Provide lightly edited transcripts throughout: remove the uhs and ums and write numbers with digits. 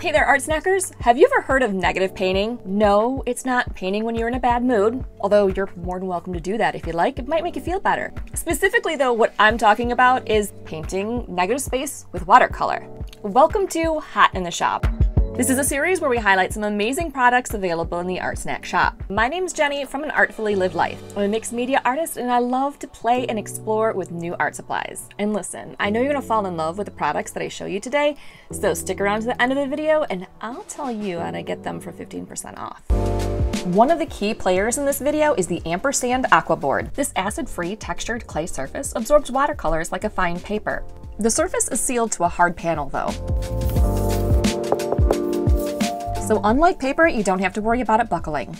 Hey there, art snackers! Have you ever heard of negative painting? No, it's not painting when you're in a bad mood, although you're more than welcome to do that if you like. It might make you feel better. Specifically though, what I'm talking about is painting negative space with watercolor. Welcome to Hot in the Shop. This is a series where we highlight some amazing products available in the Art Snack shop. My name's Jenny from An Artfully Lived Life. I'm a mixed media artist and I love to play and explore with new art supplies. And listen, I know you're gonna fall in love with the products that I show you today, so stick around to the end of the video and I'll tell you how to get them for 15% off. One of the key players in this video is the Ampersand Aquabord. This acid-free textured clay surface absorbs watercolors like a fine paper. The surface is sealed to a hard panel though. So unlike paper, you don't have to worry about it buckling.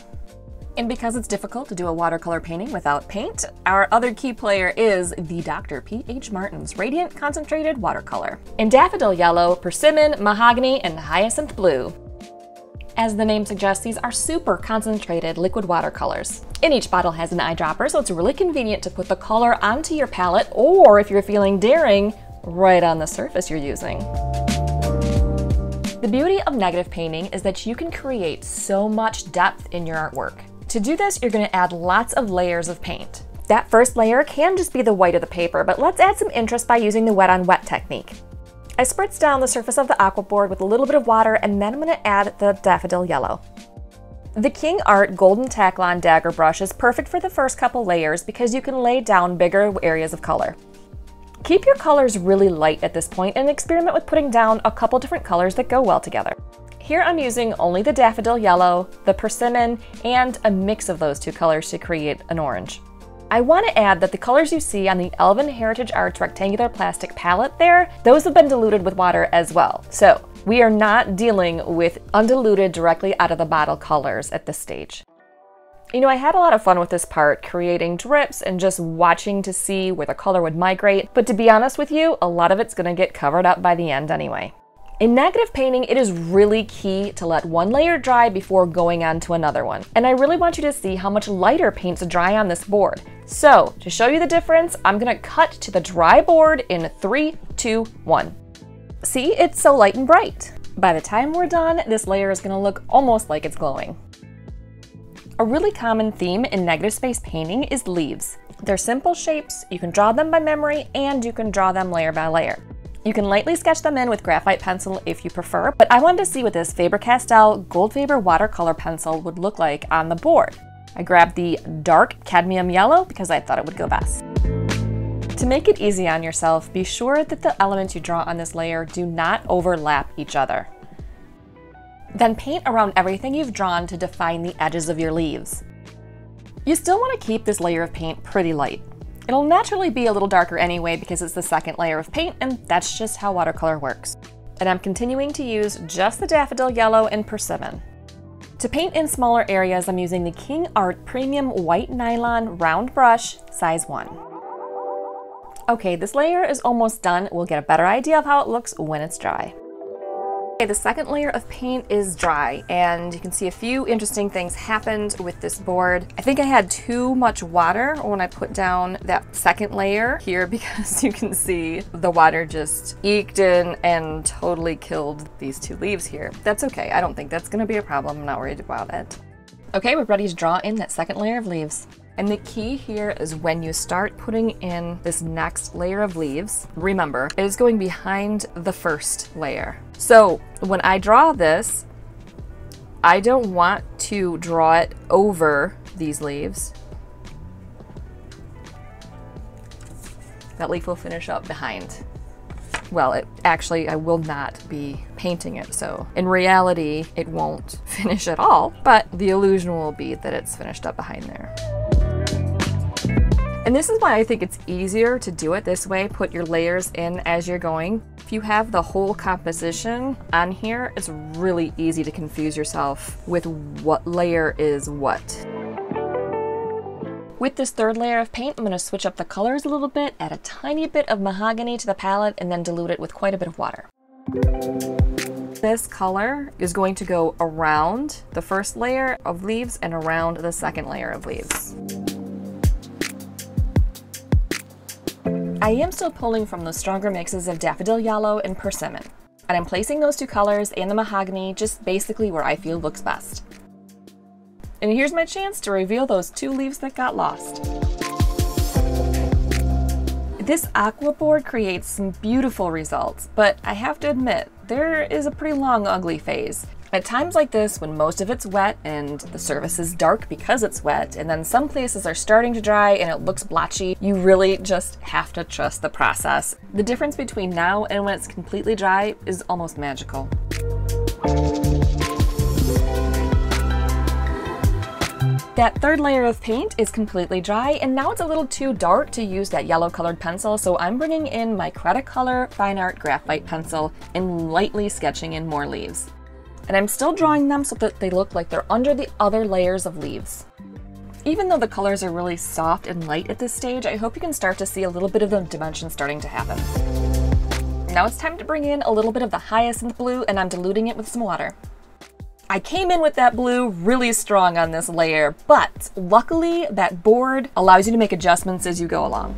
And because it's difficult to do a watercolor painting without paint, our other key player is the Dr. P.H. Martin's Radiant Concentrated Watercolor in daffodil yellow, persimmon, mahogany, and hyacinth blue. As the name suggests, these are super concentrated liquid watercolors. And each bottle has an eyedropper, so it's really convenient to put the color onto your palette, or if you're feeling daring, right on the surface you're using. The beauty of negative painting is that you can create so much depth in your artwork. To do this, you're going to add lots of layers of paint. That first layer can just be the white of the paper, but let's add some interest by using the wet on wet technique. I spritz down the surface of the Aquabord with a little bit of water, and then I'm going to add the daffodil yellow. The KINGART Golden Taklon Dagger brush is perfect for the first couple layers because you can lay down bigger areas of color. Keep your colors really light at this point and experiment with putting down a couple different colors that go well together. Here I'm using only the daffodil yellow, the persimmon, and a mix of those two colors to create an orange. I want to add that the colors you see on the Alvin Heritage Arts rectangular plastic palette there, those have been diluted with water as well. So we are not dealing with undiluted directly out of the bottle colors at this stage. You know, I had a lot of fun with this part, creating drips and just watching to see where the color would migrate, but to be honest with you, a lot of it's gonna get covered up by the end anyway. In negative painting, it is really key to let one layer dry before going on to another one. And I really want you to see how much lighter paints dry on this board. So, to show you the difference, I'm gonna cut to the dry board in 3, 2, 1. See, it's so light and bright. By the time we're done, this layer is gonna look almost like it's glowing. A really common theme in negative space painting is leaves. They're simple shapes, you can draw them by memory, and you can draw them layer by layer. You can lightly sketch them in with graphite pencil if you prefer, but I wanted to see what this Faber-Castell Goldfaber watercolor pencil would look like on the board. I grabbed the dark cadmium yellow because I thought it would go best. To make it easy on yourself, be sure that the elements you draw on this layer do not overlap each other. Then paint around everything you've drawn to define the edges of your leaves. You still want to keep this layer of paint pretty light. It'll naturally be a little darker anyway because it's the second layer of paint, and that's just how watercolor works. And I'm continuing to use just the daffodil yellow and persimmon. To paint in smaller areas, I'm using the KINGART Premium White Nylon Round Brush, size 1. Okay, this layer is almost done. We'll get a better idea of how it looks when it's dry. Okay, the second layer of paint is dry, and you can see a few interesting things happened with this board. I think I had too much water when I put down that second layer here because you can see the water just eked in and totally killed these two leaves here. That's okay, I don't think that's gonna be a problem. I'm not worried about it. Okay, we're ready to draw in that second layer of leaves. And the key here is when you start putting in this next layer of leaves, remember, it is going behind the first layer. So when I draw this, I don't want to draw it over these leaves. That leaf will finish up behind. Well, I will not be painting it, so in reality, it won't finish at all, but the illusion will be that it's finished up behind there. And this is why I think it's easier to do it this way, put your layers in as you're going. If you have the whole composition on here, it's really easy to confuse yourself with what layer is what. With this third layer of paint, I'm going to switch up the colors a little bit, add a tiny bit of mahogany to the palette, and then dilute it with quite a bit of water. This color is going to go around the first layer of leaves and around the second layer of leaves. I am still pulling from the stronger mixes of daffodil yellow and persimmon. And I'm placing those two colors and the mahogany just basically where I feel looks best. And here's my chance to reveal those two leaves that got lost. This Aquabord creates some beautiful results, but I have to admit, there is a pretty long ugly phase. At times like this, when most of it's wet and the surface is dark because it's wet, and then some places are starting to dry and it looks blotchy, you really just have to trust the process. The difference between now and when it's completely dry is almost magical. That third layer of paint is completely dry, and now it's a little too dark to use that yellow colored pencil, so I'm bringing in my Cretacolor Fine Art Graphite pencil and lightly sketching in more leaves. And I'm still drawing them so that they look like they're under the other layers of leaves. Even though the colors are really soft and light at this stage, I hope you can start to see a little bit of the dimension starting to happen. Now it's time to bring in a little bit of the hyacinth blue, and I'm diluting it with some water. I came in with that blue really strong on this layer, but luckily that board allows you to make adjustments as you go along.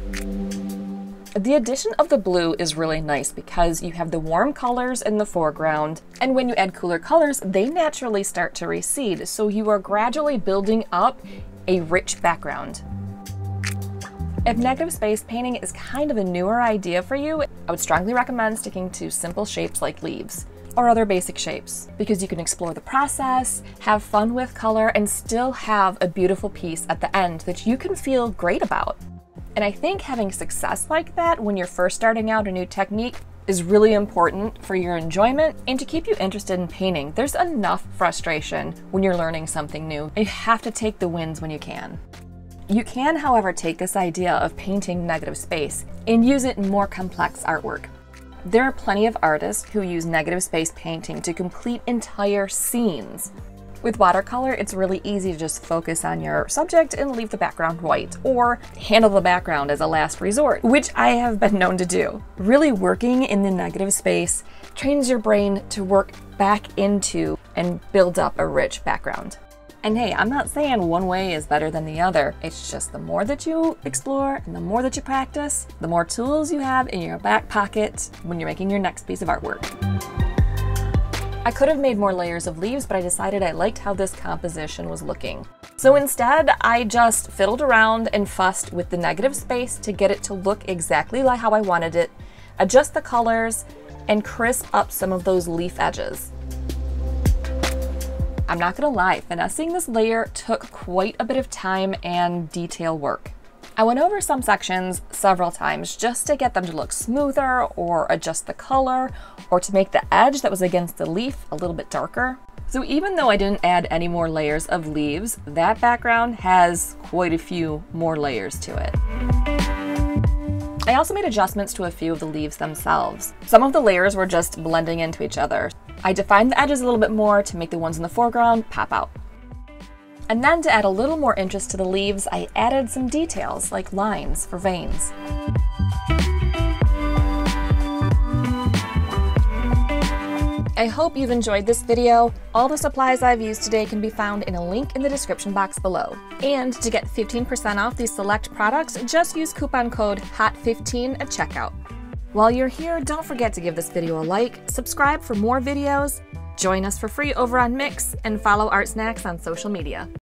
The addition of the blue is really nice because you have the warm colors in the foreground, and when you add cooler colors, they naturally start to recede, so you are gradually building up a rich background. If negative space painting is kind of a newer idea for you, I would strongly recommend sticking to simple shapes like leaves or other basic shapes, because you can explore the process, have fun with color, and still have a beautiful piece at the end that you can feel great about. And I think having success like that when you're first starting out a new technique is really important for your enjoyment and to keep you interested in painting. There's enough frustration when you're learning something new. You have to take the wins when you can. You can, however, take this idea of painting negative space and use it in more complex artwork. There are plenty of artists who use negative space painting to complete entire scenes. With watercolor, it's really easy to just focus on your subject and leave the background white, or handle the background as a last resort, which I have been known to do. Really working in the negative space trains your brain to work back into and build up a rich background. And hey, I'm not saying one way is better than the other. It's just the more that you explore and the more that you practice, the more tools you have in your back pocket when you're making your next piece of artwork. I could have made more layers of leaves, but I decided I liked how this composition was looking. So instead, I just fiddled around and fussed with the negative space to get it to look exactly like how I wanted it, adjust the colors, and crisp up some of those leaf edges. I'm not gonna lie, finessing this layer took quite a bit of time and detail work. I went over some sections several times just to get them to look smoother, or adjust the color, or to make the edge that was against the leaf a little bit darker. So even though I didn't add any more layers of leaves, that background has quite a few more layers to it. I also made adjustments to a few of the leaves themselves. Some of the layers were just blending into each other. I defined the edges a little bit more to make the ones in the foreground pop out. And then to add a little more interest to the leaves, I added some details like lines for veins. I hope you've enjoyed this video. All the supplies I've used today can be found in a link in the description box below. And to get 15% off these select products, just use coupon code HOT15 at checkout. While you're here, don't forget to give this video a like, subscribe for more videos, join us for free over on Mix, and follow ArtSnacks on social media.